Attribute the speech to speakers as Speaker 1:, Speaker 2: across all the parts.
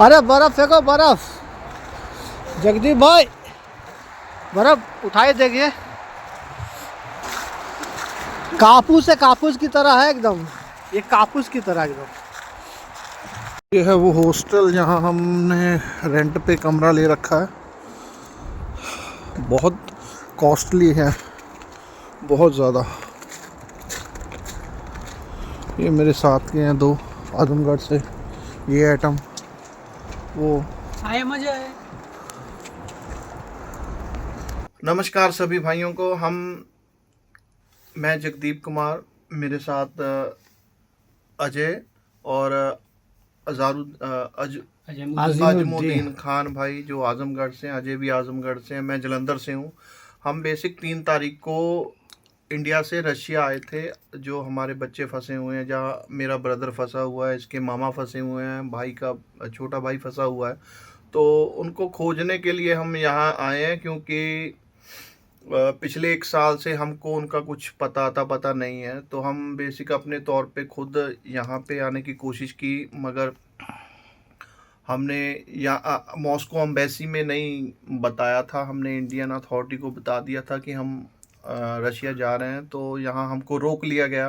Speaker 1: अरे बर्फ फेंको बर्फ। जगदीप भाई बर्फ उठाए देखिए, कापूस है, कापूस की तरह है एकदम, ये कापूस की तरह एकदम। ये है वो हॉस्टल जहाँ हमने रेंट पे कमरा ले रखा है। बहुत कॉस्टली है, बहुत ज़्यादा। ये मेरे साथ के हैं दो आजमगढ़ से, ये आइटम वो
Speaker 2: आए मजा है।
Speaker 3: नमस्कार सभी भाइयों को। मैं जगदीप कुमार, मेरे साथ अजय और आजमुद्दीन खान भाई जो आजमगढ़ से हैं। अजय भी आजमगढ़ से हैं, मैं जलंधर से हूँ। हम बेसिक 3 तारीख को इंडिया से रशिया आए थे। जो हमारे बच्चे फंसे हुए हैं, जहाँ मेरा ब्रदर फंसा हुआ है, इसके मामा फंसे हुए हैं, भाई का छोटा भाई फंसा हुआ है। तो उनको खोजने के लिए हम यहाँ आए हैं, क्योंकि पिछले 1 साल से हमको उनका कुछ पता नहीं है। तो हम बेसिक अपने तौर पे खुद यहाँ पे आने की कोशिश की, मगर हमने यहाँ मॉस्को एम्बेसी में नहीं बताया था। हमने इंडियन अथॉरिटी को बता दिया था कि हम रशिया जा रहे हैं, तो यहाँ हमको रोक लिया गया।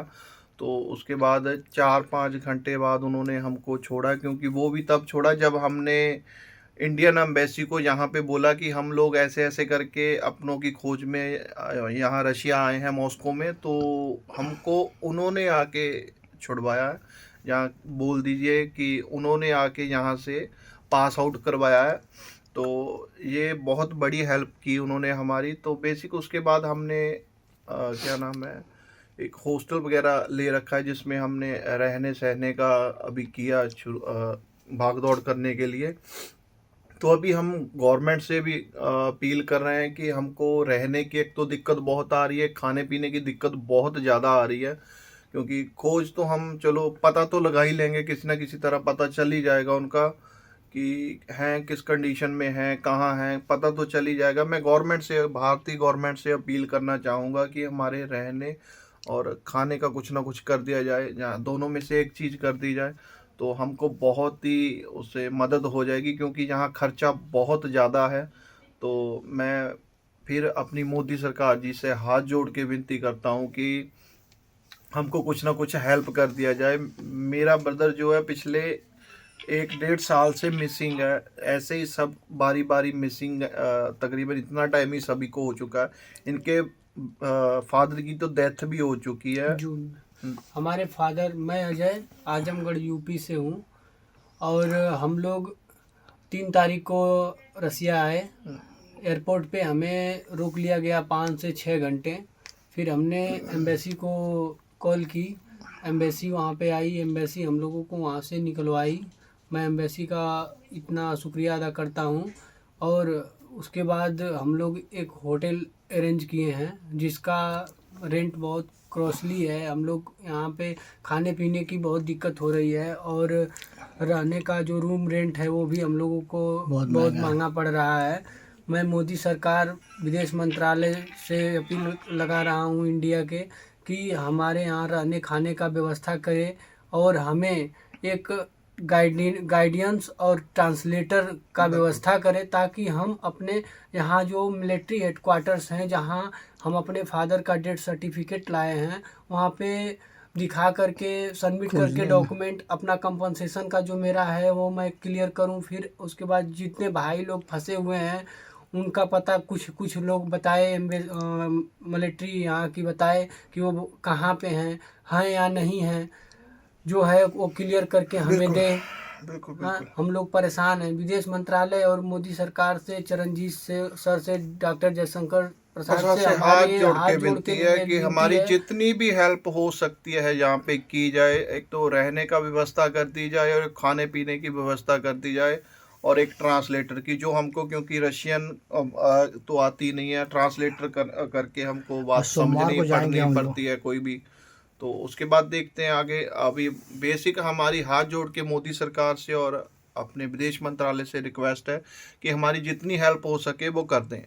Speaker 3: तो उसके बाद 4-5 घंटे बाद उन्होंने हमको छोड़ा, क्योंकि वो भी तब छोड़ा जब हमने इंडियन एम्बेसी को यहाँ पे बोला कि हम लोग ऐसे ऐसे करके अपनों की खोज में यहाँ रशिया आए हैं मॉस्को में। तो हमको उन्होंने आके छुड़वाया है। यहाँ बोल दीजिए कि उन्होंने आके यहाँ से पास आउट करवाया है। तो ये बहुत बड़ी हेल्प की उन्होंने हमारी। तो बेसिक उसके बाद हमने क्या नाम है, एक हॉस्टल वगैरह ले रखा है, जिसमें हमने रहने सहने का अभी किया भाग दौड़ करने के लिए। तो अभी हम गवर्नमेंट से भी अपील कर रहे हैं कि हमको रहने की एक तो दिक्कत बहुत आ रही है, खाने पीने की दिक्कत बहुत ज़्यादा आ रही है। क्योंकि खोज तो हम चलो पता तो लगा ही लेंगे, किसी ना किसी तरह पता चल ही जाएगा उनका कि हैं किस कंडीशन में हैं, कहाँ हैं, पता तो चल ही जाएगा। मैं गवर्नमेंट से, भारतीय गवर्नमेंट से अपील करना चाहूँगा कि हमारे रहने और खाने का कुछ ना कुछ कर दिया जाए, जहाँ दोनों में से एक चीज़ कर दी जाए तो हमको बहुत ही उससे मदद हो जाएगी, क्योंकि यहाँ खर्चा बहुत ज़्यादा है। तो मैं फिर अपनी मोदी सरकार जी से हाथ जोड़ के विनती करता हूँ कि हमको कुछ ना कुछ हेल्प कर दिया जाए। मेरा ब्रदर जो है पिछले 1-1.5 साल से मिसिंग है। ऐसे ही सब बारी बारी मिसिंग, तकरीबन इतना टाइम ही सभी को हो चुका है। इनके फादर की तो डेथ भी हो चुकी है
Speaker 2: जून में हमारे फादर, मैं अजय आजमगढ़ यूपी से हूँ, और हम लोग 3 तारीख को रसिया आए। एयरपोर्ट पे हमें रोक लिया गया 5 से 6 घंटे। फिर हमने एम्बेसी को कॉल की, एम्बेसी वहाँ पे आई, एम्बेसी हम लोगों को वहाँ से निकलवाई। मैं एम्बेसी का इतना शुक्रिया अदा करता हूँ। और उसके बाद हम लोग एक होटल अरेंज किए हैं, जिसका रेंट बहुत कॉस्टली है। हम लोग यहाँ पे खाने पीने की बहुत दिक्कत हो रही है, और रहने का जो रूम रेंट है वो भी हम लोगों को बहुत महंगा पड़ रहा है। मैं मोदी सरकार, विदेश मंत्रालय से अपील लगा रहा हूँ इंडिया के, कि हमारे यहाँ रहने खाने का व्यवस्था करे, और हमें एक गाइडेंस और ट्रांसलेटर का व्यवस्था करें, ताकि हम अपने यहाँ जो मिलिट्री हेडक्वार्टर्स हैं, जहाँ हम अपने फादर का डेथ सर्टिफिकेट लाए हैं, वहाँ पे दिखा करके सबमिट करके डॉक्यूमेंट, अपना कंपनसेशन का जो मेरा है वो मैं क्लियर करूँ। फिर उसके बाद जितने भाई लोग फंसे हुए हैं उनका पता कुछ लोग बताए, मिलिट्री यहाँ की बताए कि वो कहाँ पे हैं या नहीं हैं, जो है वो क्लियर करके हमें दे। हाँ, हम लोग परेशान हैं। विदेश मंत्रालय और मोदी सरकार से, चरणजीत से सर से, डॉक्टर जयशंकर प्रसाद से
Speaker 3: हाथ जोड़ के विनती है कि हमारी जितनी भी हेल्प हो सकती है यहाँ पे की जाए। एक तो रहने का व्यवस्था कर दी जाए, और खाने पीने की व्यवस्था कर दी जाए, और एक ट्रांसलेटर की, जो हमको, क्योंकि रशियन तो आती नहीं है, ट्रांसलेटर करके हमको बात समझनी पढ़नी पड़ती है कोई भी। तो उसके बाद देखते हैं आगे। अभी बेसिक हमारी हाथ जोड़ के मोदी सरकार से और अपने विदेश मंत्रालय से रिक्वेस्ट है कि हमारी जितनी हेल्प हो सके वो कर दें।